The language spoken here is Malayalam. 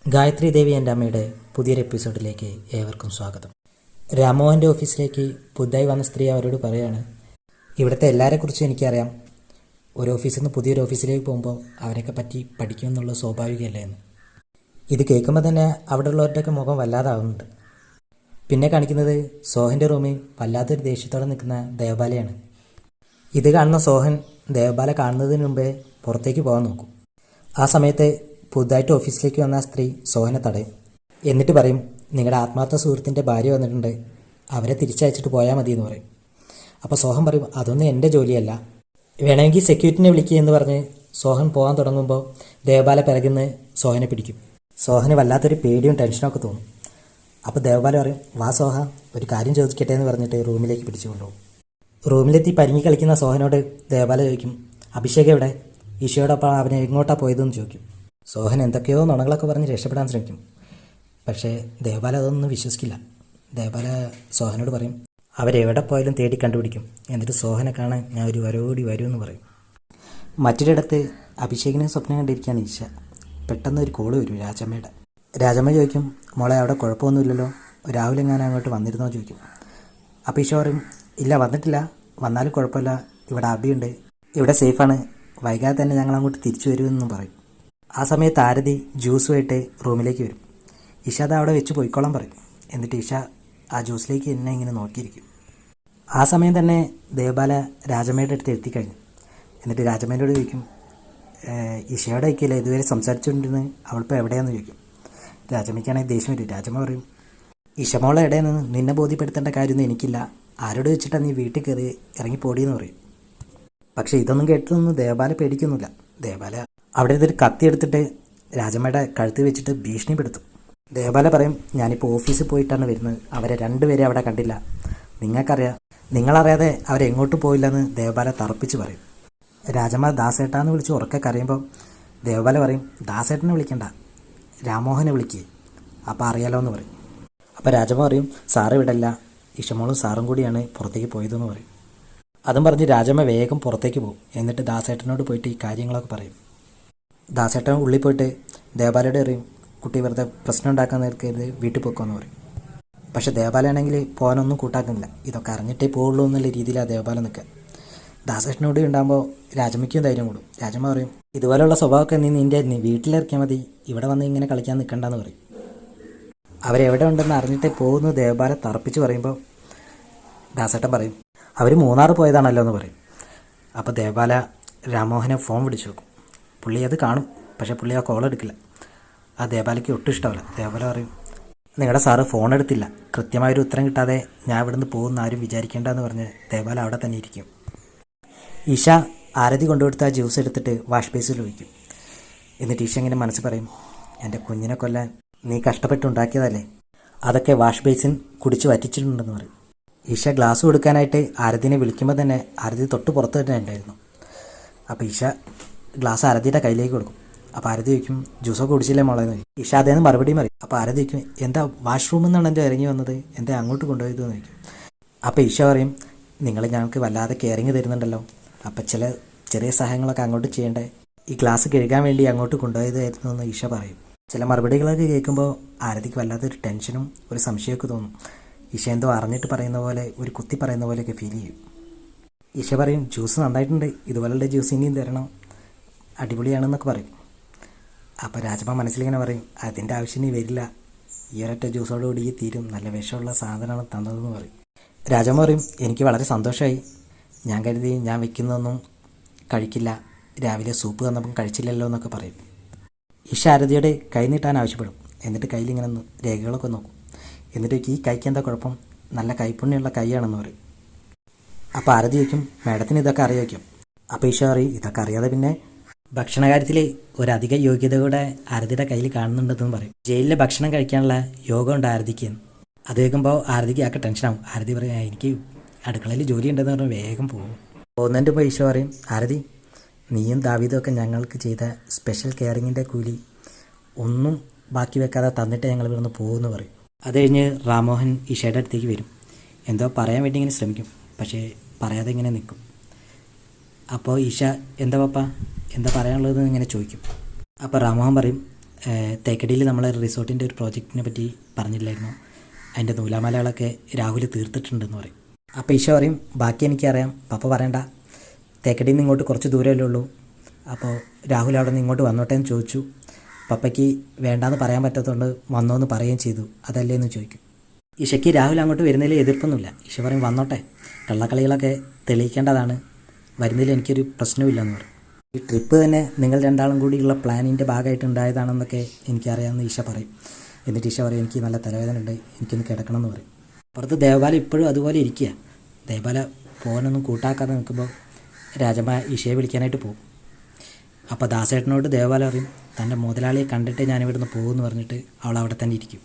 ഗായത്രി ദേവി എൻ്റെ അമ്മയുടെ പുതിയൊരു എപ്പിസോഡിലേക്ക് ഏവർക്കും സ്വാഗതം. രാമോഹൻ്റെ ഓഫീസിലേക്ക് പുതുതായി വന്ന സ്ത്രീ അവരോട് പറയാണ്, ഇവിടുത്തെ എല്ലാവരെക്കുറിച്ചും എനിക്കറിയാം. ഒരു ഓഫീസിൽ നിന്ന് പുതിയൊരു ഓഫീസിലേക്ക് പോകുമ്പോൾ അവരെയൊക്കെ പറ്റി പഠിക്കുമെന്നുള്ള സ്വാഭാവികമല്ലേ എന്ന്. ഇത് കേൾക്കുമ്പോൾ തന്നെ അവിടെ ഉള്ളവരുടെയൊക്കെ മുഖം വല്ലാതാവുന്നുണ്ട്. പിന്നെ കാണിക്കുന്നത് സോഹൻ്റെ റൂമിൽ വല്ലാത്തൊരു ദേഷ്യത്തോടെ നിൽക്കുന്ന ദേവബാലയാണ്. ഇത് കാണുന്ന സോഹൻ ദേവബാല കാണുന്നതിന് മുമ്പേ പുറത്തേക്ക് പോകാൻ നോക്കും. ആ സമയത്ത് പുതുതായിട്ട് ഓഫീസിലേക്ക് വന്ന ആ സ്ത്രീ സോഹനെ തടയും. എന്നിട്ട് പറയും, നിങ്ങളുടെ ആത്മാർത്ഥ സുഹൃത്തിൻ്റെ ഭാര്യ വന്നിട്ടുണ്ട്, അവരെ തിരിച്ചയച്ചിട്ട് പോയാൽ മതി എന്ന് പറയും. അപ്പോൾ സോഹൻ പറയും, അതൊന്നും എൻ്റെ ജോലിയല്ല, വേണമെങ്കിൽ സെക്യൂരിറ്റിനെ വിളിക്കുക എന്ന് പറഞ്ഞ് സോഹൻ പോകാൻ തുടങ്ങുമ്പോൾ ദേവബാല പിറകുന്ന് സോഹനെ പിടിക്കും. സോഹന് വല്ലാത്തൊരു പേടിയും ടെൻഷനൊക്കെ തോന്നും. അപ്പോൾ ദേവബാല പറയും, വാ സോഹ, ഒരു കാര്യം ചോദിക്കട്ടെ എന്ന് പറഞ്ഞിട്ട് റൂമിലേക്ക് പിടിച്ചു കൊണ്ടുപോകും. റൂമിലെത്തി പരിങ്ങി കളിക്കുന്ന സോഹനോട് ദേവബാല ചോദിക്കും, അഭിഷേക് എവിടെ? ഈശോയോടൊപ്പം അവനെ എങ്ങോട്ടാണ് പോയതെന്ന് ചോദിക്കും. സോഹൻ എന്തൊക്കെയോ നുണകളൊക്കെ പറഞ്ഞ് രക്ഷപ്പെടാൻ ശ്രമിക്കും. പക്ഷേ ദേവബാല അതൊന്നും വിശ്വസിക്കില്ല. ദേവബാല സോഹനോട് പറയും, അവരെവിടെ പോയാലും തേടി കണ്ടുപിടിക്കും, എന്നിട്ട് സോഹനെ കാണാൻ ഞാൻ ഒരു വരോടി വരുമെന്ന് പറയും. മറ്റൊരിടത്ത് അഭിഷേകിനെ സ്വപ്നം കണ്ടിരിക്കുകയാണ് ഈശ. പെട്ടെന്ന് ഒരു കോള് വരും രാജമ്മയുടെ. രാജമ്മ ചോദിക്കും, മോളെ അവിടെ കുഴപ്പമൊന്നുമില്ലല്ലോ, രാവിലെ ഞാൻ അങ്ങോട്ട് വന്നിരുന്നോ ചോദിക്കും. അപ്പോൾ ഈശോ പറയും, ഇല്ല വന്നിട്ടില്ല, വന്നാലും കുഴപ്പമില്ല, ഇവിടെ അബിയുണ്ട്, ഇവിടെ സേഫാണ്, വൈകാതെ തന്നെ ഞങ്ങൾ അങ്ങോട്ട് തിരിച്ചു വരുമെന്നും പറയും. ആ സമയത്ത് ആരതി ജ്യൂസുമായിട്ട് റൂമിലേക്ക് വരും. ഇഷ അത് അവിടെ വെച്ച് പോയിക്കോളാൻ പറയും. എന്നിട്ട് ഇഷ ആ ജ്യൂസിലേക്ക് എന്നെ ഇങ്ങനെ നോക്കിയിരിക്കും. ആ സമയം തന്നെ ദേവബാല രാജമ്മയുടെ അടുത്ത് എത്തിക്കഴിഞ്ഞു. എന്നിട്ട് രാജമ്മേനോട് ചോദിക്കും, ഇഷയോടെ ഒക്കെയല്ലേ ഇതുവരെ സംസാരിച്ചുകൊണ്ടിരുന്ന്, അവളിപ്പോൾ എവിടെയാണെന്ന് ചോദിക്കും. രാജമ്മയ്ക്കാണെങ്കിൽ ദേഷ്യം വരും. രാജമ്മ പറയും, ഇഷമോളെ എവിടെയെന്ന് നിന്നെ ബോധ്യപ്പെടുത്തേണ്ട കാര്യമൊന്നും എനിക്കില്ല, ആരോട് വെച്ചിട്ടാണ് നീ വീട്ടിൽ കയറി ഇറങ്ങിപ്പോടിയെന്ന് പറയും. പക്ഷേ ഇതൊന്നും കേട്ടതൊന്നും ദേവബാല പേടിക്കൊന്നുമില്ല. ദേവബാല അവിടെ നിന്നൊരു കത്തി എടുത്തിട്ട് രാജമ്മയുടെ കഴുത്ത് വെച്ചിട്ട് ഭീഷണിപ്പെടുത്തും. ദേവബാല പറയും, ഞാനിപ്പോൾ ഓഫീസിൽ പോയിട്ടാണ് വരുന്നത്, അവരെ രണ്ടുപേരെ അവിടെ കണ്ടില്ല, നിങ്ങൾക്കറിയാം, നിങ്ങളറിയാതെ അവരെങ്ങോട്ടും പോയില്ലെന്ന് ദേവബാല തറപ്പിച്ച് പറയും. രാജമ്മ ദാസേട്ടാന്ന് വിളിച്ച് ഉറക്കെ കരയുമ്പോൾ ദേവബാല പറയും, ദാസേട്ടനെ വിളിക്കണ്ട, രാമോഹനെ വിളിക്കുക, അപ്പോൾ അറിയാലോ എന്ന് പറയും. അപ്പോൾ രാജമ്മ പറയും, സാറ് വിടല്ല, ഇഷമോളും സാറും കൂടിയാണ് പുറത്തേക്ക് പോയതെന്ന് പറയും. അതും പറഞ്ഞ് രാജമ്മ വേഗം പുറത്തേക്ക് പോകും. എന്നിട്ട് ദാസേട്ടനോട് പോയിട്ട് ഈ കാര്യങ്ങളൊക്കെ പറയും. ദാസേട്ടൻ ഉള്ളിൽ പോയിട്ട് ദേവബാലയോട് അറിയും, കുട്ടി വെറുതെ പ്രശ്നം ഉണ്ടാക്കാൻ നേർക്കരുത്, വീട്ടിൽ പോയിക്കോന്ന് പറയും. പക്ഷേ ദേവബാലയാണെങ്കിൽ പോകാനൊന്നും കൂട്ടാക്കുന്നില്ല. ഇതൊക്കെ അറിഞ്ഞിട്ടേ പോകുള്ളൂ എന്നുള്ള രീതിയിലാണ് ദേവബാല നിൽക്കുക. ദാസേട്ടനോട് ഉണ്ടാകുമ്പോൾ രാജമ്മയ്ക്കും ധൈര്യം കൂടും. രാജമ്മ പറയും, ഇതുപോലെയുള്ള സ്വഭാവമൊക്കെ നീ വീട്ടിലിറക്കിയാൽ മതി, ഇവിടെ വന്ന് ഇങ്ങനെ കളിക്കാൻ നിൽക്കണ്ടെന്ന് പറയും. അവരെവിടെ ഉണ്ടെന്ന് അറിഞ്ഞിട്ടേ പോകുന്നു ദേവബാല തറപ്പിച്ച് പറയുമ്പോൾ ദാസേട്ടൻ പറയും, അവർ മൂന്നാർ പോയതാണല്ലോ എന്ന് പറയും. അപ്പോൾ ദേവബാല രാമോഹനെ ഫോൺ വിളിച്ചു നോക്കും. പുള്ളി അത് കാണും, പക്ഷേ പുള്ളി ആ കോൾ എടുക്കില്ല. ആ ദേവബാലയ്ക്ക് ഒട്ടും ഇഷ്ടമല്ല. ദേവബാല പറയും, നിങ്ങളുടെ സാറ് ഫോൺ എടുത്തില്ല, കൃത്യമായൊരു ഉത്തരം കിട്ടാതെ ഞാൻ ഇവിടുന്ന് പോകുന്ന ആരും വിചാരിക്കേണ്ടെന്ന് പറഞ്ഞ് ദേവബാല അവിടെ തന്നെ ഇരിക്കും. ഈശ ആരതി കൊണ്ടുകൊടുത്ത ആ ജ്യൂസ് എടുത്തിട്ട് വാഷ് ബേസിൽ ഒഴിക്കും. എന്നിട്ട് ഈശ ഇങ്ങനെ മനസ്സ് പറയും, എൻ്റെ കുഞ്ഞിനെ കൊല്ലാൻ നീ കഷ്ടപ്പെട്ടുണ്ടാക്കിയതല്ലേ, അതൊക്കെ വാഷ് ബേസിൻ കുടിച്ച് വറ്റിച്ചിട്ടുണ്ടെന്ന് പറയും. ഈശ ഗ്ലാസ് കൊടുക്കാനായിട്ട് ആരതിനെ വിളിക്കുമ്പോൾ തന്നെ ആരതി തൊട്ട് പുറത്ത് തന്നെ ഉണ്ടായിരുന്നു. അപ്പോൾ ഈശ ഗ്ലാസ് ആരതിയുടെ കയ്യിലേക്ക് കൊടുക്കും. അപ്പോൾ ആരതി ചോദിക്കും, ജ്യൂസൊക്കെ കുടിച്ചില്ലേ മോളെ എന്ന് ചോദിക്കും. ഈശ അതേന്ന് മറുപടിയും പറയും. അപ്പോൾ ആരതി ചോദിക്കും, എന്താ വാഷ്റൂമിൽ നിന്നാണ് എൻ്റെ ഇറങ്ങി വന്നത്, എന്താ അങ്ങോട്ട് കൊണ്ടുപോയതെന്ന് ചോദിക്കും. അപ്പോൾ ഈശ പറയും, നിങ്ങൾ ഞങ്ങൾക്ക് വല്ലാതെ കെയറിങ് തരുന്നുണ്ടല്ലോ, അപ്പോൾ ചെറിയ സഹായങ്ങളൊക്കെ അങ്ങോട്ട് ചെയ്യേണ്ടേ, ഈ ഗ്ലാസ് കഴുകാൻ വേണ്ടി അങ്ങോട്ട് കൊണ്ടുപോയതായിരുന്നു എന്ന് ഈശ പറയും. ചില മറുപടികളൊക്കെ കേൾക്കുമ്പോൾ ആരതിക്ക് വല്ലാത്തൊരു ടെൻഷനും ഒരു സംശയമൊക്കെ തോന്നും. ഈശ എന്തോ അറിഞ്ഞിട്ട് പറയുന്ന പോലെ, ഒരു കുത്തി പറയുന്ന പോലെയൊക്കെ ഫീൽ ചെയ്യും. ഈശ പറയും, ജ്യൂസ് നന്നായിട്ടുണ്ട്, ഇതുപോലുള്ള ജ്യൂസ് ഇനിയും തരണം, അടിപൊളിയാണെന്നൊക്കെ പറയും. അപ്പോൾ രാജമ്മ മനസ്സിലിങ്ങനെ പറയും, അതിൻ്റെ ആവശ്യം ഇനി വരില്ല, ഈ ഒരൊറ്റ ജ്യൂസോടുകൂടി തീരും, നല്ല വിഷമുള്ള സാധനമാണ് തന്നതെന്ന് പറയും. രാജമ്മ പറയും, എനിക്ക് വളരെ സന്തോഷമായി, ഞാൻ കരുതി ഞാൻ വെക്കുന്നതൊന്നും കഴിക്കില്ല, രാവിലെ സൂപ്പ് തന്നപ്പം കഴിച്ചില്ലല്ലോ എന്നൊക്കെ പറയും. ഈശ ആരതിയോട് കൈ നീട്ടാൻ ആവശ്യപ്പെടും. എന്നിട്ട് കയ്യിലിങ്ങനെ രേഖകളൊക്കെ നോക്കും. എന്നിട്ട് ഈ കൈക്ക് എന്താ കുഴപ്പം, നല്ല കൈപ്പുണ്യമുള്ള കൈയാണെന്ന് പറയും. അപ്പോൾ ആരതി വയ്ക്കും, മാഡത്തിന് ഇതൊക്കെ അറിയാം. അപ്പോൾ ഈശോ പറയും, ഇതൊക്കെ അറിയാതെ പിന്നെ ഭക്ഷണ കാര്യത്തിൽ ഒരധിക യോഗ്യത കൂടെ ആരതിയുടെ കയ്യിൽ കാണുന്നുണ്ടെന്ന് പറയും. ജയിലിലെ ഭക്ഷണം കഴിക്കാനുള്ള യോഗം ഉണ്ട് ആരതിക്ക്. അത് കേൾക്കുമ്പോൾ ആരതിക്ക് ആക്കെ ടെൻഷനാവും. ആരതി പറയും, എനിക്ക് അടുക്കളയിൽ ജോലി ഉണ്ടെന്ന് പറഞ്ഞാൽ വേഗം പോകും. പോകുന്നതിൻ്റെ മുമ്പ് ഈശോ പറയും, ആരതി, നീയും ദാവീദും ഒക്കെ ഞങ്ങൾക്ക് ചെയ്ത സ്പെഷ്യൽ കെയറിങ്ങിൻ്റെ കൂലി ഒന്നും ബാക്കി വെക്കാതെ തന്നിട്ട് ഞങ്ങൾ ഇവിടുന്ന് പോകുമെന്ന് പറയും. അത് കഴിഞ്ഞ് രാമോഹൻ ഈശയുടെ അടുത്തേക്ക് വരും. എന്തോ പറയാൻ വേണ്ടി ഇങ്ങനെ ശ്രമിക്കും, പക്ഷേ പറയാതെ ഇങ്ങനെ നിൽക്കും. അപ്പോൾ ഈശ, എന്താ പപ്പ, എന്താ പറയാനുള്ളതെന്ന് ഇങ്ങനെ ചോദിക്കും. അപ്പോൾ രാമോഹൻ പറയും, തേക്കടിയിൽ നമ്മൾ റിസോർട്ടിൻ്റെ ഒരു പ്രോജക്റ്റിനെ പറ്റി പറഞ്ഞില്ലായിരുന്നു, അതിൻ്റെ നൂലാമാലകളൊക്കെ രാഹുൽ തീർത്തിട്ടുണ്ടെന്ന് പറയും. അപ്പോൾ ഈശോ പറയും ബാക്കി എനിക്കറിയാം, പപ്പ പറയണ്ട, തേക്കടിയിൽ നിന്ന് ഇങ്ങോട്ട് കുറച്ച് ദൂരമല്ലേ ഉള്ളൂ. അപ്പോൾ രാഹുൽ അവിടെ നിന്ന് ഇങ്ങോട്ട് വന്നോട്ടെ എന്ന് ചോദിച്ചു. പപ്പയ്ക്ക് വേണ്ടാന്ന് പറയാൻ പറ്റാത്തതുകൊണ്ട് വന്നോ എന്ന് പറയുകയും ചെയ്തു. അതല്ലേ എന്ന് ചോദിക്കും. ഈശയ്ക്ക് രാഹുൽ അങ്ങോട്ട് വരുന്നതിൽ എതിർപ്പൊന്നുമില്ല. ഈശ പറയും വന്നോട്ടെ, കള്ളക്കളികളൊക്കെ തെളിയിക്കേണ്ടതാണ്, വരുന്നതിൽ എനിക്കൊരു പ്രശ്നമില്ലെന്ന് പറയും. ഈ ട്രിപ്പ് തന്നെ നിങ്ങൾ രണ്ടാളും കൂടിയുള്ള പ്ലാനിൻ്റെ ഭാഗമായിട്ടുണ്ടായതാണെന്നൊക്കെ എനിക്കറിയാമെന്ന് ഈശ പറയും. എന്നിട്ട് ഈശ പറയും എനിക്ക് നല്ല തലവേദന ഉണ്ട്, എനിക്കൊന്ന് കിടക്കണം എന്ന് പറയും. പുറത്ത് ദേവബാല ഇപ്പോഴും അതുപോലെ ഇരിക്കുക. ദേവബാല പോകാനൊന്നും കൂട്ടാക്കാതെ നിൽക്കുമ്പോൾ രാജമ്മ ഈശയെ വിളിക്കാനായിട്ട് പോകും. അപ്പോൾ ദാസേട്ടനോട് ദേവബാല പറയും തൻ്റെ മുതലാളിയെ കണ്ടിട്ടേ ഞാനിവിടുന്ന് പോകുമെന്ന് പറഞ്ഞിട്ട് അവൾ അവിടെ തന്നെ ഇരിക്കും.